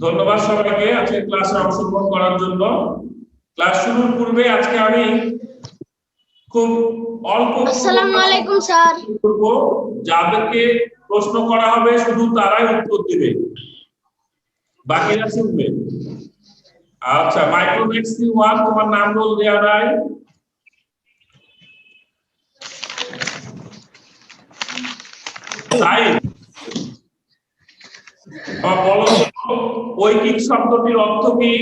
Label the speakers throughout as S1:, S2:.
S1: ধন্যবাদ সবাইকে আজকে ক্লাসে অংশগ্রহণ করার জন্য। ক্লাস শুরুর পূর্বে আজকে আমি খুব অল্প
S2: আসসালামু আলাইকুম স্যার।
S1: করব, যাদেরকে প্রশ্ন করা হবে শুধু তারাই উত্তর দিবে, বাকিরা শুনবে। আচ্ছা, মাইক্রোম্যাক্স 1 তোমার নাম রোল দেয়া নাই? তাই বলো ঐকিক শব্দটির অর্থ কি?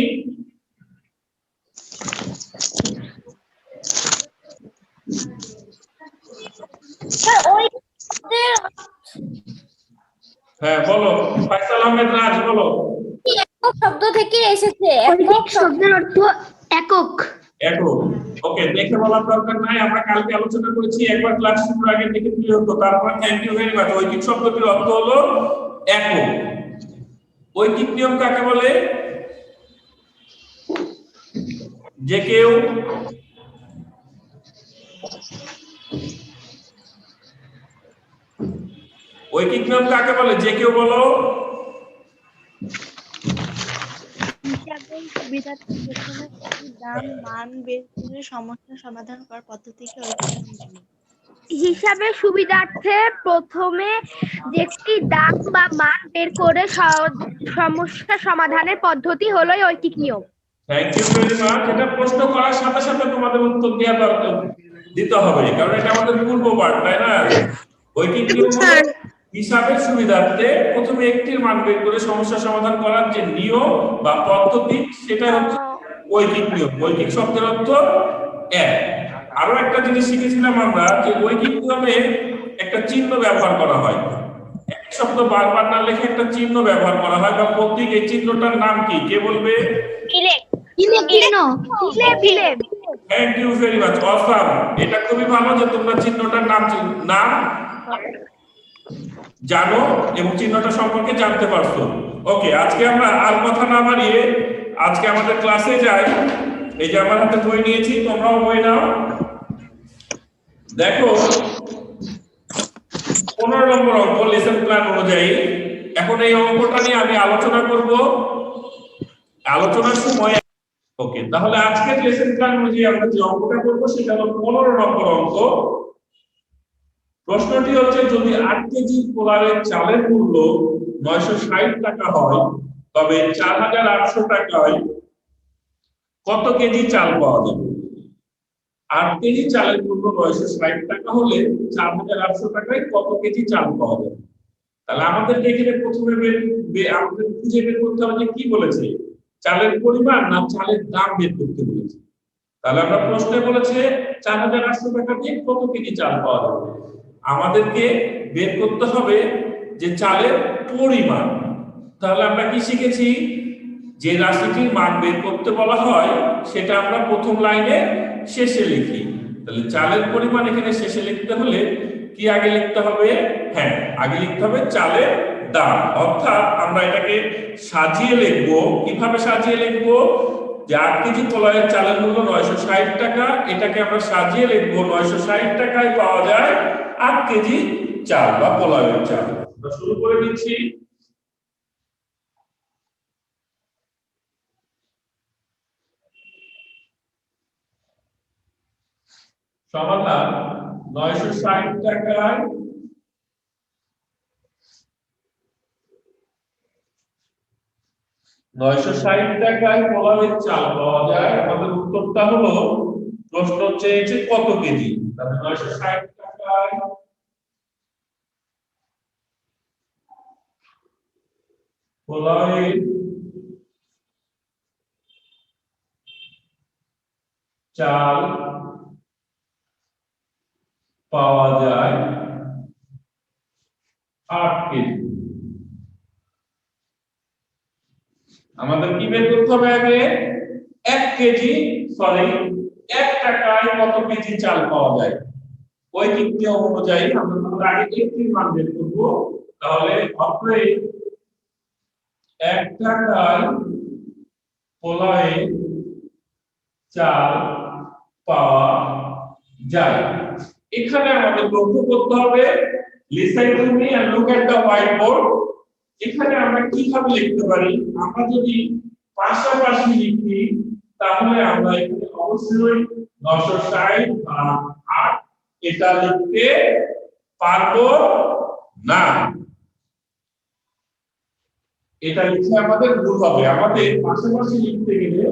S1: হ্যাঁ বলো, ফাইসাল আহমেদ রাজ বলো।
S2: একক শব্দ থেকে এসেছে। একক শব্দের অর্থ একক।
S1: একক, ওকে, দেখে বলার দরকার নাই, আমরা কালকে আলোচনা করেছি, একবার ক্লাস শুরুর আগে দেখে দিলে হতো। তারপর থ্যাংক ইউ ভেরি মাচ। ঐকিক শব্দটির অর্থ হলো একক। ঐকিক নিয়ম কাকে বলে? যে কেউ ঐকিক নিয়ম কাকে বলে? যে কেউ বলো।
S3: হিসাবের সুবিধার্থে প্রথমে একটি দাম মান বের করে সমস্যা সমাধান করার পদ্ধতিকে ঐকিক নিয়ম বলে।
S2: হিসাবের সুবিধার্থে প্রথমে একটি দাম বা মান বের করে সমস্যা সমাধানের পদ্ধতি হলো ঐকিক নিয়ম।
S1: Thank you very much. এটা প্রশ্ন করার সাথে সাথে তোমাদের উত্তর দেওয়া দরকার, দিতে হবে, কারণ এটা আমাদের পূর্ব পাঠ, তাই না? ঐকিক নিয়ম হিসাবের সুবিধার্থে প্রথমে একটির মান বের করে সমস্যা সমাধান করার যে নিয়ম বা পদ্ধতি, সেটা হচ্ছে ঐকিক নিয়ম। ঐকিক শব্দের অর্থ এক। আরো একটা জিনিস শিখেছিলাম আমরা, যে ঐকিক নিয়মে একটা চিহ্ন ব্যবহার করা হয়। এক শব্দ বারবার না লিখে একটা চিহ্ন ব্যবহার করা হয় বা প্রতীক। এই চিহ্নটার নাম কি? কে বলবে? Thank you very much, awesome. এটা খুবই ভালো যে তোমরা চিহ্নটার নাম জানো এবং চিহ্নটা সম্পর্কে জানতে পারছো। ওকে, আজকে আমরা আর কথা না বাড়িয়ে আজকে আমাদের ক্লাসে যাই। এই যে আমার হাতে বই নিয়েছি, তোমরাও বই নাও। দেখো 15 নম্বর অঙ্ক লেসন প্ল্যান অনুযায়ী। এখন এই অঙ্কটা নিয়ে আমি আলোচনা করব আলোচনার সময়। ওকে, তাহলে আজকের লেসন প্ল্যান অনুযায়ী আমরা যে অঙ্কটা করব সেটা হলো 15 নম্বর অঙ্ক। প্রশ্নটি হচ্ছে, যদি 8 কেজি পোলারের চালের মূল্য 960 টাকা হয়, তবে 4800 টাকায় কত কেজি চাল পাওয়া যাবে? 8 কেজি চালের মূল্য 960 টাকা হলে 4800 টাকায় কত কেজি চাল পাওয়া যাবে? তাহলে আমাদেরকে এখানে প্রথমে আমাদের খুঁজে বের করতে হবে যে কি বলেছে, চালের পরিমাণ না চালের দাম বের করতে বলেছে। তাহলে আমরা প্রশ্নে বলেছে 4800 টাকা দিয়ে কত কেজি চাল পাওয়া যাবে। আমাদেরকে বের করতে হবে যে চালের পরিমাণ। তাহলে আমরা কি শিখেছি? যে রাশিটির মান বের করতে বলা হয় সেটা আমরা প্রথম লাইনে শেষে লিখি। তাহলে চালের পরিমাণ এখানে শেষে লিখতে হলে কি আগে লিখতে হবে? হ্যাঁ, আগে লিখতে হবে চালের দাম। অর্থাৎ আমরা এটাকে সাজিয়ে লিখবো। কিভাবে সাজিয়ে লিখবো? যে 8 কেজি পোলারের চালের মূল্য 960 টাকা, এটাকে আমরা সাজিয়ে লিখবো 960 টাকায় পাওয়া যায় 8 কেজি চাল বা পোলারের চাল। আমরা শুরু করে দিচ্ছি। সমাধান 960 টাকায় 960 টাকায় পোলারের চাল পাওয়া যায়। আমাদের উত্তরটা হলো, প্রশ্ন চেয়েছে কত কেজি। তাহলে 960 টাকায় পোলারের চাল পাওয়া যায় 8 কেজি। আমাদের কি বের করতে হবে? আগে 1 কেজি, সরি 1 টাকায় কত কেজি চাল পাওয়া যায়। ঐকিক নিয়ম অনুযায়ী আমরা আগে একটির মান বের করব। তাহলে অতএব 1 টাকায় পোলারের চাল পাওয়া যায়। এখানে আমাদের লক্ষ্য করতে হবে, listen to me and look at the whiteboard. এখানে আমরা কিভাবে লিখতে পারি? আমরা যদি পাশাপাশি লিখি তাহলে আমরা এখানে অবশ্যই 960 ভাগ 8 এটা লিখতে পারবো না। এটা লিখে আমাদের ভুল হবে। আমাদের পাশাপাশি লিখতে গেলে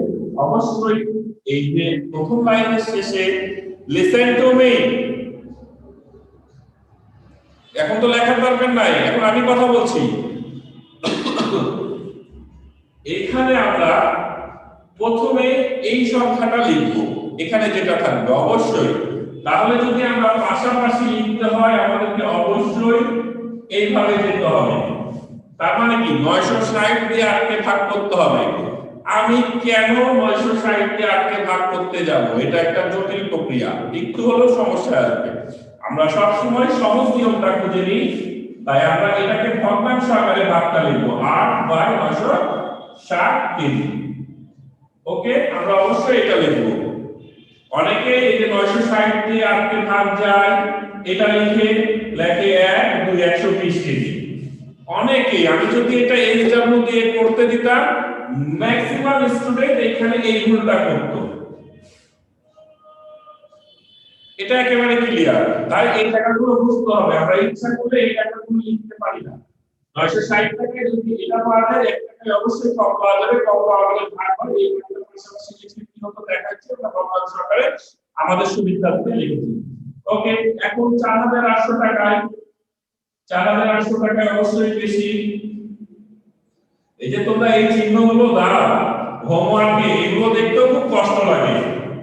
S1: অবশ্যই এই যে প্রথম লাইনের শেষে লিসেন টু মি, এখন তো লেখার দরকার নাই, এখন আমি কথা বলছি। এখানে আমরা প্রথমে এই সংখ্যাটা লিখবো, এখানে যেটা থাকবে অবশ্যই। তাহলে যদি আমরা পাশাপাশি লিখতে হয় আমাদেরকে অবশ্যই এইভাবে যেতে হবে। তার মানে কি 960 দিয়ে 8 কে ভাগ করতে হবে। আমি কেন 960 দিয়ে 8 কে ভাগ করতে যাব? এটা একটা জটিল প্রক্রিয়া, একটু হলেও সমস্যা আসবে। আমরা সব সময় সহজ নিয়মটা খুঁজে নিই, তাই আমরা এটাকে ভগ্নাংশ আকারে ভাগটা লিখব 8/960 কেজি। ওকে, আমরা অবশ্যই এটা লিখব। অনেকে এই যে 960 দিয়ে 8 কে ভাগ যায় এটা লিখে লেখে 1 2 120 কেজি। অনেকে, আমি যদি এটা এসডব্লিউ দিয়ে করতে দিতাম ম্যাক্সিমাম স্টুডেন্ট এখানে এই ভুলটা করত। এটা একেবারে ক্লিয়ার। তাই এই টাকাগুলো বুঝতে হবে, আমরা ইচ্ছা করে এই টাকাগুলো লিখতে পারি না। 960 টাকায় যদি এটা পাওয়া যায় 1 টাকায় অবশ্যই কম পাওয়া যাবে, কম পাওয়া গেলে ভাগ হয়। এই ভাগের পাশাপাশি লিখে কি হতো দেখাচ্ছি, আমরা ভগ্নাংশ আকারে আমাদের সুবিধার্থে লিখেছি। ওকে, এখন 4800 টাকায় 4800 টাকায় অবশ্যই বেশি। এই যে তোমরা এই চিহ্নগুলো দাও হোমওয়ার্কে, এগুলো দেখতেও খুব কষ্ট লাগে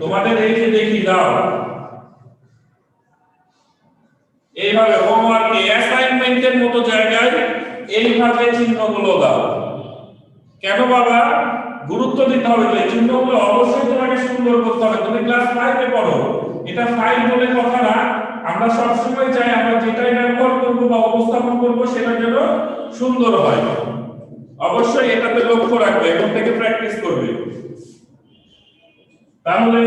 S1: তোমাদের। এই যে দেখি দাও এইভাবে হোমওয়ার্কে অ্যাসাইনমেন্টের মতো জায়গায় এইভাবে চিহ্নগুলো দাও। কেন বাবা? গুরুত্ব দিতে হবে। এই চিহ্নগুলো অবশ্যই তোমাকে সুন্দর করতে হবে। তুমি ক্লাস 5 এ পড়ো, এটা ফাইল বলে কথা না। আমরা সব সময় চাই আমরা যেটাই ব্যবহার করব বা উপস্থাপন করব সেটা যেন সুন্দর হয়। অবশ্যই এটাতে লক্ষ্য রাখবে, এখন থেকে প্র্যাকটিস করবে। তাহলে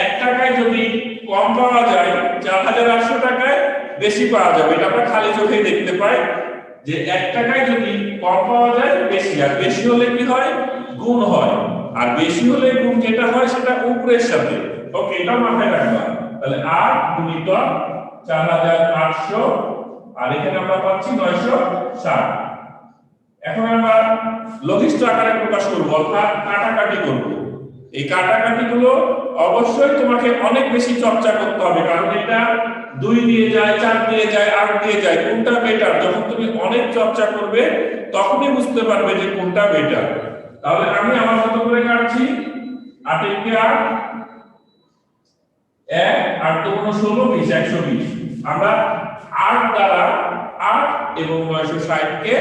S1: 1 টাকায় যদি কম পাওয়া যায় 4800 টাকায় বেশি পাওয়া যাবে। এটা আমরা খালি চোখেই দেখতে পাই যে 1 টাকায় যদি কম পাওয়া যায় বেশি, আর বেশি হলে কি হয়? গুণ হয়। আর বেশি হলে গুণ যেটা হয় সেটা উপরের সাথে। ওকে, এটা মাথায় রাখবা। তাহলে 8 গুণিতক 4800, আর এখানে আমরা পাচ্ছি 960। এখন আমরা লঘিষ্ঠ আকারে প্রকাশ করব, অর্থাৎ কাটাকাটি করব। এই কাটাকাটি গুলো অবশ্যই তোমাকে অনেক বেশি চর্চা করতে হবে, কারণ এটা 2 দিয়ে যায়, 4 দিয়ে যায়, 8 দিয়ে যায়। কোনটা বেটার? যখন তুমি অনেক চর্চা করবে তখনই বুঝতে পারবে যে কোনটা বেটার। তাহলে আমি আমার মতো করে কাটছি। 8 কে 8 1 8 দুগুণ 16 20 120। আমরা 8 দ্বারা 8 এবং 960 কে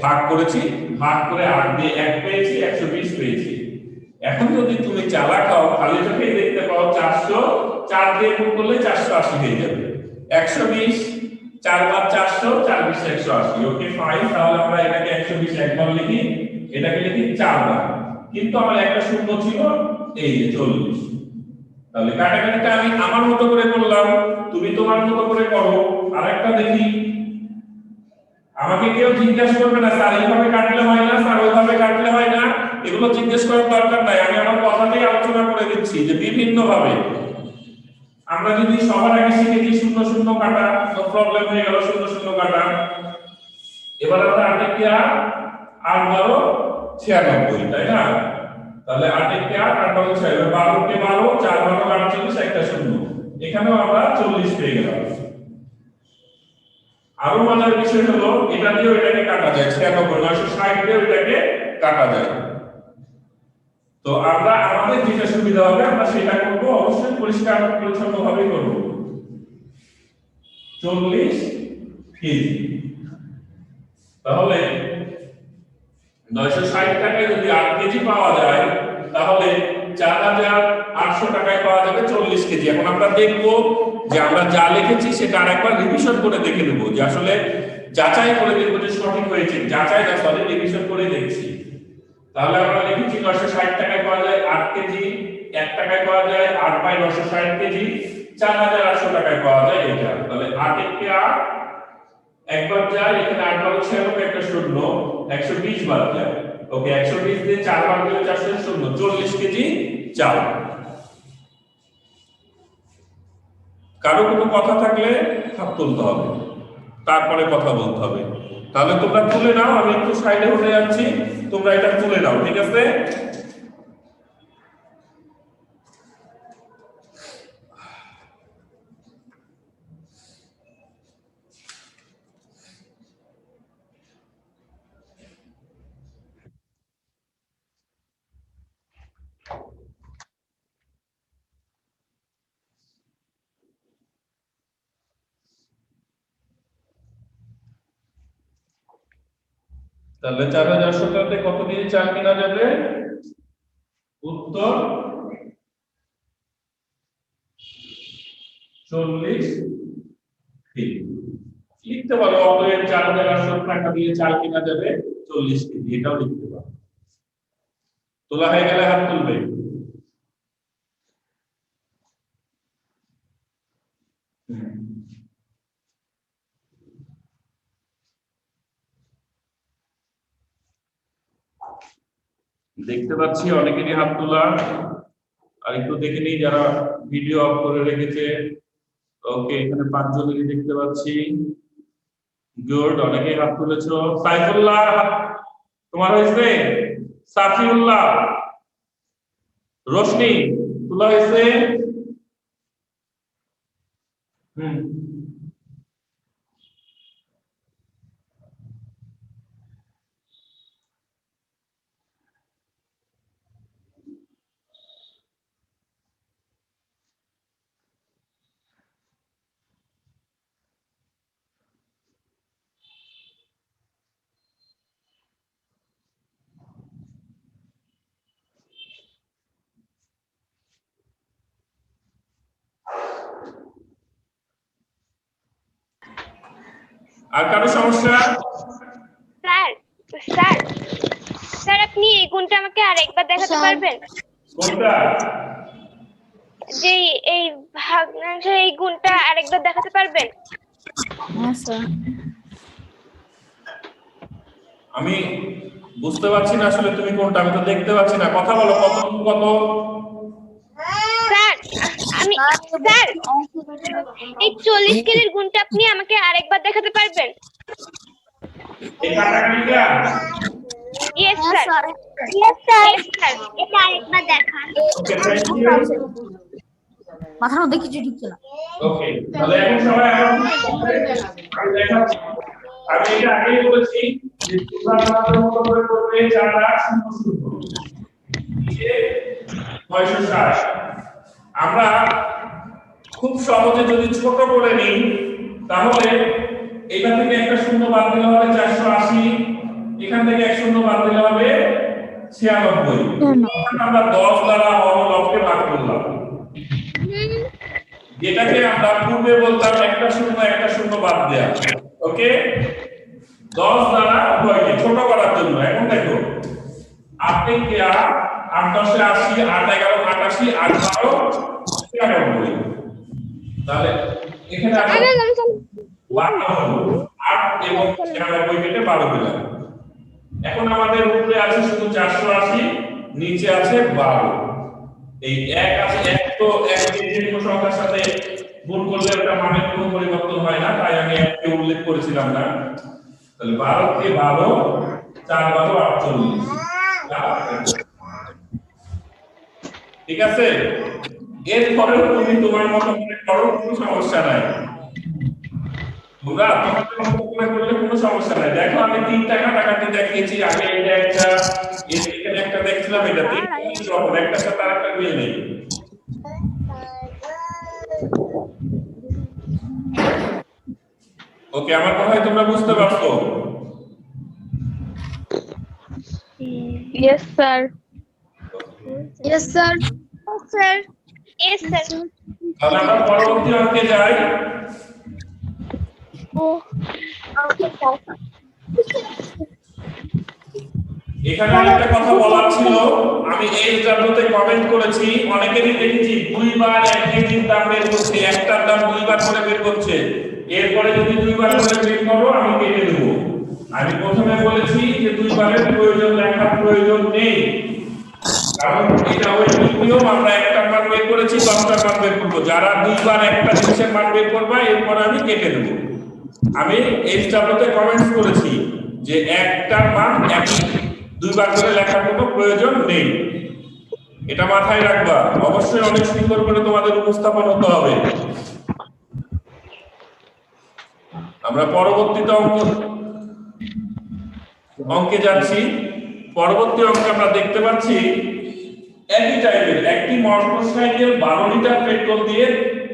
S1: ভাগ করেছি, ভাগ করে 8 দিয়ে 1 পেয়েছি, 120 পেয়েছি। এখন যদি তুমি চালাক হও খালি চোখে দেখতে পাও 400, 4 দিয়ে গুণ করলে 480 হয়ে যাবে। 120 4 বার 400, 4 20 180। ওকে ফাইন, তাহলে আমরা এটাকে 120 একবার লিখি, এটাকে লিখি 4 বার। কিন্তু আমার একটা শূন্য ছিল, এই যে 40। তাহলে কাটাকাটিটা আমি আমার মতো করে করলাম, তুমি তোমার মতো করে করো। আরেকটা দেখি, আমাকে কেউ জিজ্ঞাসা করবে না স্যার এইভাবে কাটলে হয় না, স্যার ওইভাবে কাটলে হয় না, এগুলো জিজ্ঞেস করার দরকার নাই। আমি আমার কথাতেই আলোচনা করে দিচ্ছি যে বিভিন্ন ভাবে আমরা যদি সবার আগে শিখেছি শূন্য শূন্য কাটা, তো প্রবলেম হয়ে গেল শূন্য শূন্য কাটা। এবার আমরা 8 কে 8 8 12 96, তাই না? তাহলে 8 কে 8 8 12 96, 12 কে 12 4 12 48, একটা শূন্য। এখানেও আমরা 40 পেয়ে গেলাম। আরো মজার বিষয় হলো এটা দিয়ে এটাকে কাটা যায়, 96 960 দিয়ে এটাকে কাটা যায়। তো আমরা আমাদের যেটা সুবিধা হবে আমরা সেটা করব, অবশ্যই পরিষ্কার পরিচ্ছন্ন ভাবে করব। 40 কেজি। তাহলে 960 টাকায় যদি 8 কেজি পাওয়া যায় তাহলে 4800 টাকায় পাওয়া যাবে 40 কেজি। এখন আমরা দেখব যে আমরা যা লিখেছি সেটা আরেকবার রিভিশন করে দেখে নেব, যে আসলে যাচাই করে দেখব যে সঠিক হয়েছে। যাচাই না, সরি, রিভিশন করে দেখছি। তাহলে আমরা লিখেছি 960 টাকায় পাওয়া যায় 8 কেজি, 1 টাকায় পাওয়া যায় 8/960 কেজি, 4800 টাকায় পাওয়া যায় এটা। তাহলে 8 কে 8 একবার যায়, এখানে 8 বার 96 একটা শূন্য, 120 বার যায়। ওকে, 120 দিয়ে 4 বার দিলে 400 শূন্য, 40 কেজি চাল। কারো কোনো কথা থাকলে হাত তুলতে হবে, তারপরে কথা বলতে হবে। তাহলে তোমরা তুলে নাও, আমি একটু সাইডে হয়ে যাচ্ছি, তোমরা এটা তুলে নাও, ঠিক আছে? তাহলে 4000 টাকাতে কত কেজি চাল কেনা যাবে? উত্তর 40 কেজি। লিখতে পারো অতএব 4800 টাকা দিয়ে চাল কেনা যাবে 40 কেজি, এটাও লিখতে পারো। তোলা হয়ে গেলে হাত তুলবে। দেখতে পাচ্ছি অনেকেরই হাত তোলা। আর একটু দেখে নিই যারা ভিডিও অফ করে রেখেছে। ওকে, এখানে 5 জনেরই দেখতে পাচ্ছি। গুড, অনেকেই হাত তুলেছো। সাইফুল্লাহ তোমার হয়েছে? সাফিউল্লাহ, রোশনি তোলা হয়েছে? আর কারো সমস্যা?
S2: স্যার স্যার স্যার আপনি এই গুণটা আমাকে আরেকবার দেখাতে পারবেন?
S1: কোনটা?
S2: যে এই ভগ্নাংশের এই গুণটা আরেকবার দেখাতে পারবেন?
S3: হ্যাঁ স্যার।
S1: আমি বুঝতে পারছি না আসলে তুমি কোনটা, আমি তো দেখতে পাচ্ছি না। কথা বলো, কত কত?
S2: স্যার আমি স্যার এই 40 কেজির গুণটা আপনি আমাকে আরেকবার দেখাতে পারবেন?
S1: এই কাটাকাটিটা?
S2: ইয়েস স্যার, ইয়েস স্যার, এটা আরেকবার দেখান।
S1: ওকে, থ্যাংক ইউ।
S3: মাথার মধ্যে কিছু ঢুকছে না।
S1: ওকে, তাহলে এখন সবাই আমি দেখাচ্ছি। আমি এটা আগেই বলেছি যে তোমরা আমাদের মতো করে করবে 4800 নিচে 960। আমরা খুব সহজে যদি ছোট করে নিই তাহলে এটা থেকে একটা শূন্য বাদ দিলে হবে 480, এখান থেকে এক শূন্য বাদ দিলে হবে 96। আমরা 10 দ্বারা হরলবকে ভাগ করলাম, যেটাকে আমরা পূর্বে বলতাম একটা শূন্য বাদ দেয়া। ওকে, 10 দ্বারা উভয়কে ছোট করার জন্য। এখন দেখো 8 থেকে 8, 8 10 80, 8 11 88, 8 12 93। তাহলে এখানে আমরা 8 এবং 96 কেটে 12 পেলাম। এখন আমাদের উপরে আছে শুধু 480, নিচে আছে 12। এই এক আছে, এক তো এক যে কোনো সংখ্যার সাথে গুণ করলে ওটা মানের কোনো পরিবর্তন হয় না, তাই আমি এককে উল্লেখ করেছিলাম না। তাহলে 12 কে 12, 4 12 48। ঠিক আছে, এরপরে তুমি তোমার মতো করে করো, কোনো সমস্যা নাই। তোমরা তোমাদের মতো করে করলে কোনো সমস্যা নাই। দেখো আমি 3টা কাটাকাটি দেখিয়েছি, আগে এটা একটা, এখানে একটা দেখছিলাম, এটা 3টা রকম, একটা সাথে আরেকটা মিল নেই। ওকে, আমার কথা হয় তোমরা বুঝতে পারছো?
S2: Yes sir,
S3: yes sir.
S2: Sir, yes sir.
S1: তাহলে আমরা পরবর্তী অঙ্কে যাই। এখানে একটা কথা বলার ছিল, আমি এই জায়গাতে কমেন্ট করেছি, অনেকেরই দেখেছি 2 বার 1 কেজির দাম বের করছে, একটার দাম 2 বার করে বের করছে। এরপরে যদি দুইবার করে বের করো আমি কেটে দেব। আমি প্রথমে বলেছি যে দুইবারের প্রয়োজন লেখার প্রয়োজন নেই, কারণ এটা ওই নিয়ম। আমরা একটা মান বের করেছি, 10টা মান বের করবো। যারা দুইবার একটা জিনিসের মান বের করবা এরপর আমি কেটে দেব। আমি এই স্টাফতে কমেন্টস করেছি যে একটার মান একই, দুইবার করে লেখার কোনো প্রয়োজন নেই। এটা মাথায় রাখবা। অবশ্যই অনেক সুন্দর করে তোমাদের উপস্থাপন হতে হবে। আমরা পরবর্তীতে অঙ্কে যাচ্ছি। পরবর্তী অঙ্কে আমরা দেখতে পাচ্ছি একই টাইপের একটি মোটরসাইকেল 12 লিটার পেট্রোল দিয়ে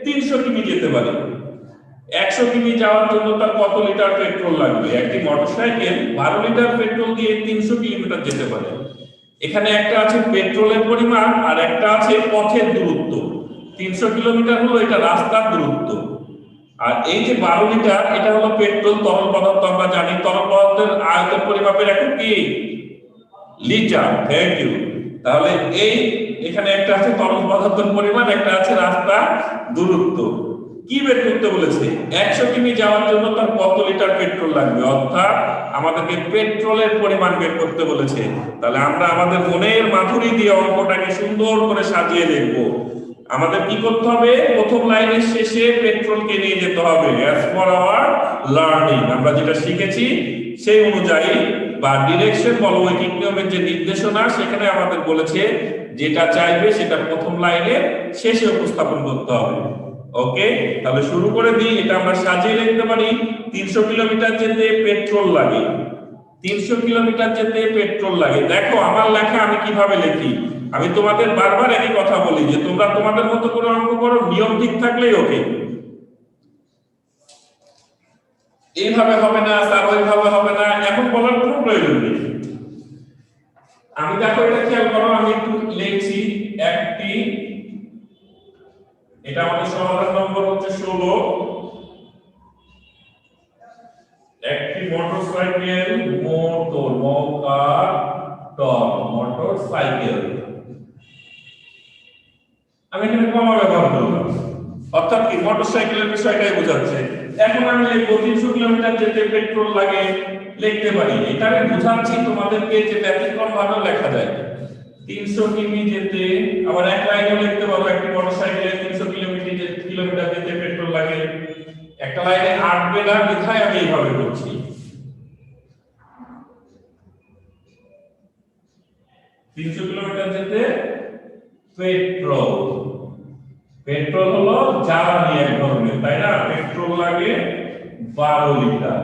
S1: 300 কিমি যেতে পারে। 100 কিমি যাওয়ার জন্য তার কত লিটার পেট্রোল লাগবে? একটি মোটরসাইকেল 12 লিটার পেট্রোল দিয়ে 300 কিলোমিটার যেতে পারে। এখানে একটা আছে পেট্রোলের পরিমাণ আর একটা আছে পথের দূরত্ব। 300 কিলোমিটার হলো এটা রাস্তার দূরত্ব, আর এই যে 12 লিটার এটা হলো পেট্রোল, তরল পদার্থ। আমরা জানি তরল পদার্থের আয়তন পরিমাপের একক কি? লিটার। Thank you. তাহলে এই এখানে একটা আছে তরল পদার্থের পরিমাণ, একটা আছে রাস্তা দূরত্ব। কি বের করতে বলেছে? 100 কিমি যাওয়ার জন্য তার কত লিটার পেট্রোল লাগবে, অর্থাৎ আমাদেরকে পেট্রোলের পরিমাণ বের করতে বলেছে। তাহলে আমরা আমাদের মনের মাধুরী দিয়ে অঙ্কটাকে সুন্দর করে সাজিয়ে দেখব। আমাদের কি করতে হবে? প্রথম লাইনের শেষে পেট্রোলকে নিয়ে যেতে হবে। অ্যাজ ফর আওয়ার লার্নিং, আমরা যেটা শিখেছি সেই অনুযায়ী বা ডিরেকশন বলবৈজ্ঞানিক নিয়মের যে নির্দেশনা, সেখানে আমাদের বলেছে যেটা চাইবে সেটা প্রথম লাইনে শেষে উপস্থাপন করতে হবে। ওকে, তাহলে শুরু করে দিই। এটা আমরা সাজিয়ে লিখতে পারি 300 কিলোমিটার যেতে পেট্রোল লাগে। 300 কিলোমিটার যেতে পেট্রোল লাগে। দেখো আমার লেখা আমি কিভাবে লিখি। আমি তোমাদের বারবার একই কথা বলি যে তোমরা তোমাদের মতো করে অঙ্ক করো, নিয়ম ঠিক থাকলেই ওকে। এইভাবে হবে না স্যার, ওইভাবে হবে না, এখন বলার কোনো প্রয়োজন নেই। আমি দেখো এটা খেয়াল করো, আমি একটু লিখছি একটি, এটা আমাদের সমাধান নম্বর হচ্ছে 16। একটি মোটরসাইকেল মোটরসাইকেল, আমি এখানে কমা ব্যবহার করলাম, অর্থাৎ কি মোটরসাইকেলের বিষয়টাই বোঝাচ্ছে। এখন আমি লিখবো 300 কিলোমিটার যেতে পেট্রোল লাগে, লিখতে পারি। এখানে বোঝাচ্ছি তোমাদেরকে যে ব্যতিক্রম ভাবে লেখা যায়। 300 কিমি যেতে, আবার এক লাইনে লিখতে পারো একটি মোটরসাইকেলে 300 কিলোমিটার যেতে পেট্রোল লাগে। একটা লাইনে আটবে না বিধায় আমি এইভাবে করছি। 300 কিলোমিটার যেতে পেট্রোল, পেট্রোল হলো জ্বালানি এক ধরনের, তাই না? পেট্রোল লাগে 12 লিটার।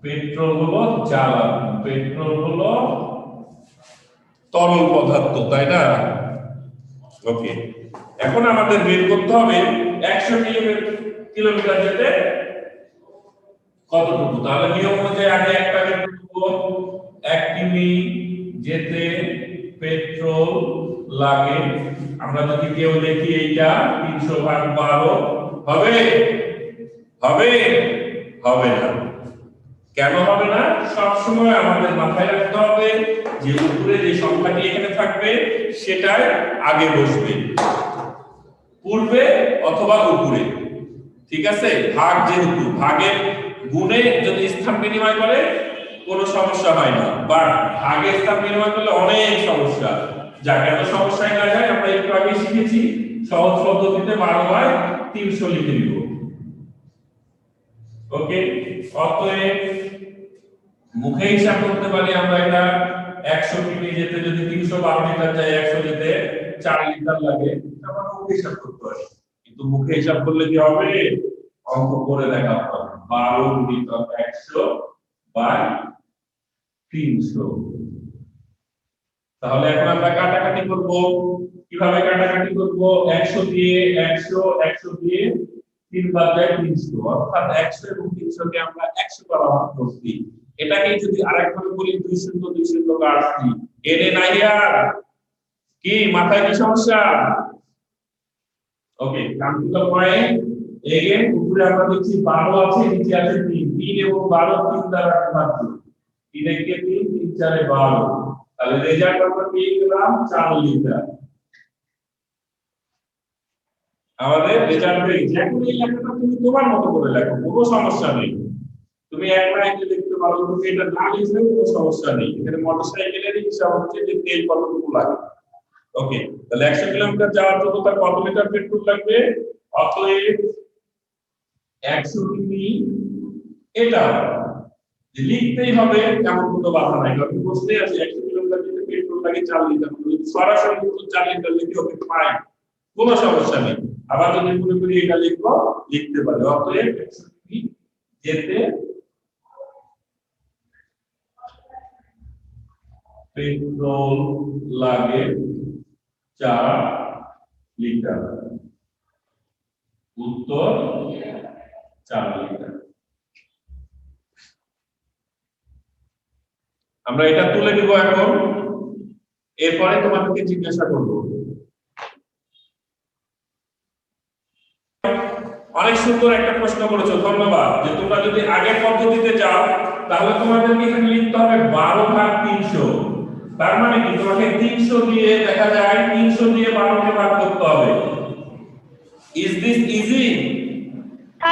S1: পেট্রোল হলো জ্বালানি, পেট্রোল হলো তরল পদার্থ, তাই না? ওকে, এখন আমাদের বের করতে হবে 100 কিলোমিটার যেতে কতটুকু। তাহলে নিয়ম অনুযায়ী আগে একটা বের করব। 1 কিমি যেতে পেট্রোল লাগে। আমরা যদি কেউ দেখি এইটা 300/12 হবে? হবে? হবে না। কেন হবে না? সব সময় আমাদের মাথায় রাখতে হবে যে উপরে যে সংখ্যাটি এখানে থাকবে সেটাই আগে বসবে, পূর্বে অথবা উপরে। ঠিক আছে? ভাগ, যেহেতু ভাগের গুণে যদি স্থান বিনিময় করে কোনো সমস্যা হয় না, বাট ভাগে স্থান বিনিময় করলে অনেক সমস্যা। যা কেন সমস্যায় না যায় আমরা একটু আগে শিখেছি, সহজ পদ্ধতিতে 12/300 লিখে দিব। ওকে, অতএব মুখে হিসাব করতে পারি আমরা এটা 100 কিমি যেতে যদি 312 লিটার যায়, 100 যেতে 4 লিটার লাগে, আমরা মুখে হিসাব করতে পারি। কিন্তু মুখে হিসাব করলে কি হবে? অঙ্ক করে দেখাতে হবে। 12 গুণিতক 100/300। তাহলে এখন আমরা কাটাকাটি করব। কিভাবে কাটাকাটি করব? 100 দিয়ে 100, 100 দিয়ে 3 বার যায় 300, অর্থাৎ 100 এবং 300 কে আমরা 100 দ্বারা ভাগ করছি। এটাকে যদি আরেকভাবে বলি 200 200 কাটছি। এনে নাই আর কি মাথায় কি সমস্যা? Okay, come to the point. Again উপরে আমরা দেখছি 12 আছে, নিচে আছে 3। 3 এবং 12 3 দ্বারা ভাগ করব। 3 একে 3, 3 4 এ 12। তাহলে রেজাল্ট আমরা পেয়ে গেলাম 4 লিটার। আমাদের রেজাল্ট বেরিয়েছে। এখন এই লেখাটা তুমি তোমার মতো করে লেখো, কোনো সমস্যা নেই। তুমি এক লাইনে লিখতে পারো, তুমি এটা না লিখলে কোনো সমস্যা নেই। এখানে মোটরসাইকেলের হিসাব হচ্ছে যে তেল কতটুকু লাগে। ওকে, তাহলে 100 কিলোমিটার যাওয়ার জন্য তার কত লিটার পেট্রোল লাগবে? অতএব 100 কিমি, এটা যে লিখতেই হবে এমন কোনো বাধা নাই, কারণ প্রশ্নে আছে 100 কিলোমিটার যেতে পেট্রোল লাগে 4 লিটার। তুমি সরাসরি উত্তর 4 লিটার লিখে ওকে পাই, কোনো সমস্যা নেই। আবার যদি মনে করি এটা লিখবো, লিখতে পারি। অতএব 100 কিমি যেতে পেট্রোল লাগে 4 লিটার। উত্তর 4 লিটার। আমরা এটা তুলে দিব এখন, এরপরে তোমাদেরকে জিজ্ঞাসা করব। অনেক সুন্দর একটা প্রশ্ন করেছো, ধন্যবাদ। যে তোমরা যদি আগের পদ্ধতিতে যাও তাহলে তোমাদেরকে এখানে লিখতে হবে 12/300। তার মানে কি তোমাকে 300 দিয়ে দেখা যায় 300 দিয়ে 12 কে ভাগ করতে হবে। Is this easy?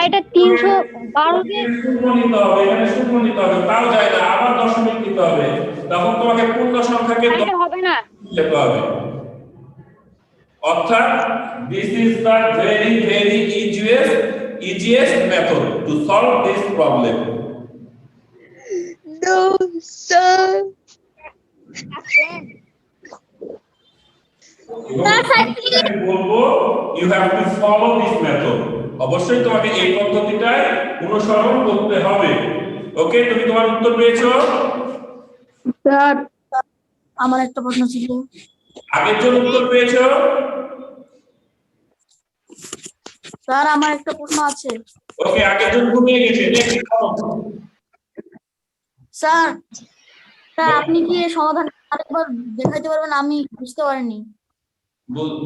S2: এটা 312 কে
S1: শূন্য নিতে হবে, এখানে শূন্য নিতে হবে, তাও যায় না, আবার দশমিক নিতে হবে। তখন তোমাকে পূর্ণ সংখ্যাকে
S2: এটা হবে না।
S1: লিখতে হবে। অর্থাৎ this is the very easiest method to solve this problem.
S3: No, sir.
S1: আমি বলবো you have to follow this method. অবশ্যই তোমাকে এই পদ্ধতিটাই অনুসরণ করতে হবে। ওকে, তুমি তোমার উত্তর পেয়েছো?
S3: স্যার, আমার একটা প্রশ্ন ছিল।
S1: আগের জন উত্তর পেয়েছো?
S3: স্যার, আমার একটা প্রশ্ন আছে।
S1: ওকে, আগের জন ঘুমিয়ে গেছে। নেক্সট
S3: স্যার, স্যার আপনি কি এর সমাধান আরেকবার দেখাইতে পারবেন? আমি বুঝতে পারিনি।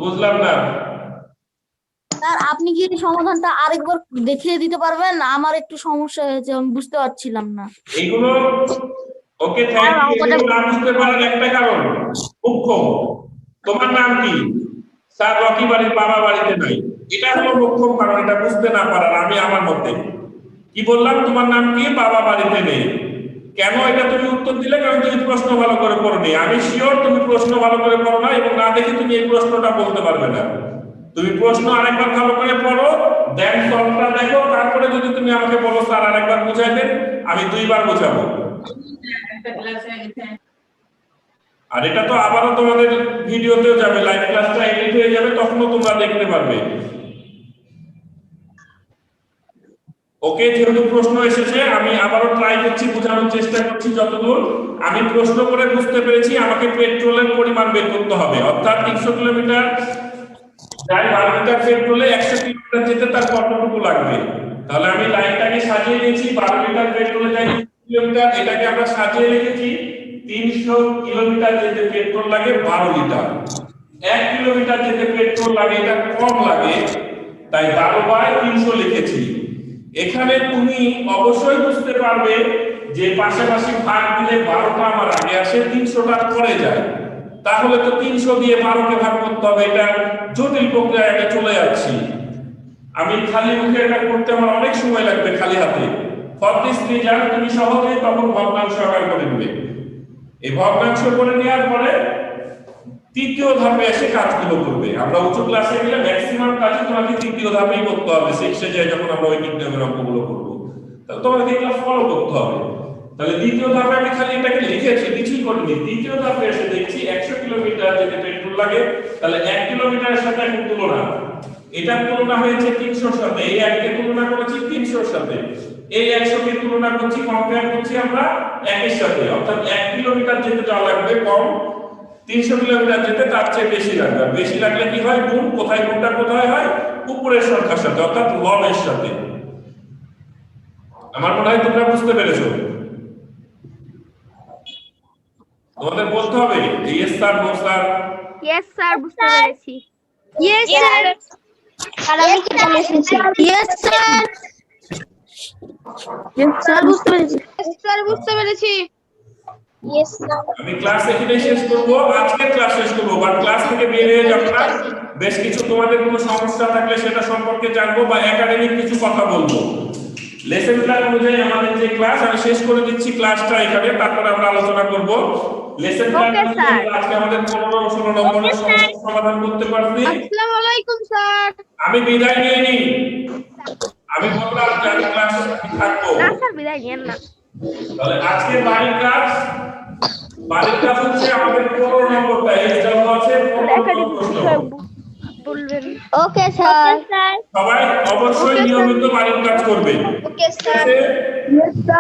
S1: বুঝলাম না।
S3: স্যার, আপনি কি এই সমাধানটা আরেকবার দেখিয়ে দিতে পারবেন? আমার একটু সমস্যা হয়েছে, আমি বুঝতে পারছিলাম না।
S1: এইগুলো ওকে, থ্যাংক ইউ। এগুলো না বুঝতে পারার একটা কারণ মুখ্য। তোমার নাম কি? স্যার রকি বাড়ির বাবা বাড়িতে নাই। এটা হলো মুখ্য কারণ, এটা বুঝতে না পারার। আমি আমার মতে কি বললাম, তোমার নাম কি? বাবা বাড়িতে নেই। কেন এটা তুমি উত্তর দিলে? কারণ তুমি প্রশ্ন ভালো করে পড়োনি। আমি শিওর তুমি প্রশ্ন ভালো করে পড়ো না, এবং না দেখে তুমি এই প্রশ্নটা বলতে পারবে না। তুমি প্রশ্ন আরেকবার ভালো করে পড়ো, দেন সলভটা দেখো, তারপরে যদি তুমি আমাকে বলো স্যার আরেকবার বুঝাই দেন, আমি 2 বার বোঝাবো। আর এটা তো আবারও তোমাদের ভিডিওতেও যাবে, লাইভ ক্লাসটা এডিট হয়ে যাবে, তখনও তোমরা দেখতে পারবে। ওকে, যেহেতু প্রশ্ন এসেছে আমি আবারও ট্রাই করছি, বোঝানোর চেষ্টা করছি যতদূর আমি প্রশ্ন করে বুঝতে পেরেছি। আমাকে পেট্রোলের পরিমাণ বের করতে হবে, অর্থাৎ 300 কিলোমিটার যাই 12 লিটার পেট্রোলে 100 কিলোমিটার যেতে তার কতটুকু লাগবে। তাহলে আমি লাইনটাকে সাজিয়ে নিয়েছি, 12 লিটার পেট্রোলে যাই 300 কিলোমিটার, এটাকে আমরা সাজিয়ে রেখেছি 300 কিলোমিটার যেতে পেট্রোল লাগে 12 লিটার। 1 কিলোমিটার যেতে পেট্রোল লাগে, এটা কম লাগে, তাই 12/300 লিখেছি। এখানে তুমি অবশ্যই বুঝতে পারবে যে পাশাপাশি ভাগ দিলে 12টা আমার আগে আসে, 300টা পরে যায়। তাহলে তো 300 দিয়ে 12কে ভাগ করতে হবে, এটা জটিল প্রক্রিয়ায় আমি চলে যাচ্ছি। আমি খালি মুখে এটা করতে আমার অনেক সময় লাগবে খালি হাতে। ফর দিস রিজন তুমি সহজেই তখন ভগ্নাংশ আকার করে নেবে। এই ভগ্নাংশ করে নেওয়ার পরে তৃতীয় ধাপে এসে কাজগুলো করবে। আমরা উচ্চ ক্লাসে গেলে ম্যাক্সিমাম কাজ তোমাকে তৃতীয় ধাপেই করতে হবে, শেষে যায় যখন আমরা ওই নির্ণয়ের অঙ্কগুলো করবো, তাহলে তোমাকে এগুলো ফলো করতে হবে। তাহলে দ্বিতীয় ধাপে আমি খালি এটাকে লিখেছি, কিছুই করিনি। তৃতীয় ধাপে এসে দেখছি 100 কিলোমিটার যেতে পেট্রোল লাগে, তাহলে 1 কিলোমিটারের সাথে এখন তুলনা, এটা তুলনা হয়েছে 300-র সাথে, এই 1 কে তুলনা করেছি 300-র সাথে, এই 100 কে তুলনা করছি, কম্পেয়ার করছি আমরা 1 এর সাথে। অর্থাৎ 1 কিলোমিটার যেতে যা লাগবে কম, 300 কিলোমিটার যেতে তার চেয়ে বেশি লাগবে। বেশি লাগলে কি হয়? গুণ। কোথায় গুণটা কোথায় হয়? উপরের সংখ্যার সাথে, অর্থাৎ লবের সাথে। আমার মনে হয় তোমরা বুঝতে পেরেছো। তোমাদের বলতে হবে yes sir, no sir.
S2: Yes sir, বুঝতে পেরেছি।
S3: Yes sir. আর আমি কি বলে এসেছি? Yes sir. ইয়েস স্যার, বুঝতে পেরেছি।
S2: স্যার, বুঝতে পেরেছি।
S3: Yes sir.
S1: আমি ক্লাস এখানে শেষ করব, আজকে ক্লাস শেষ করব, বাট ক্লাস থেকে বের হয়ে যাবো না। বেশ কিছু তোমাদের কোনো সমস্যা থাকলে সেটা সম্পর্কে জানবো বা একাডেমিক কিছু কথা বলবো। লেসন প্ল্যান অনুযায়ী আমাদের যে ক্লাস, আমি শেষ করে দিচ্ছি ক্লাসটা এখানে, তারপরে আমরা আলোচনা করব। লেসন প্ল্যান
S2: Okay,
S1: অনুযায়ী
S2: sir.
S1: আজকে আমাদের 15-16 নম্বরের সমস্যা সমাধান করতে পারছি।
S2: আসসালামু আলাইকুম স্যার।
S1: আমি বিদায় নিয়ে নিই। আমি বললাম যে আমি ক্লাসে থাকবো।
S2: না স্যার, বিদায় নিয়েন না।
S1: তাহলে আজকে বাড়ির কাজ হচ্ছে আমাদের 15 নম্বরটা, এই যেটা আছে 15
S2: একাডেমিক
S1: প্রশ্ন।
S2: বিষয় বলবেন।
S3: Okay sir.
S1: সবাই অবশ্যই নিয়মিত বাড়ির কাজ করবে।
S3: Okay sir.
S1: ঠিক আছে?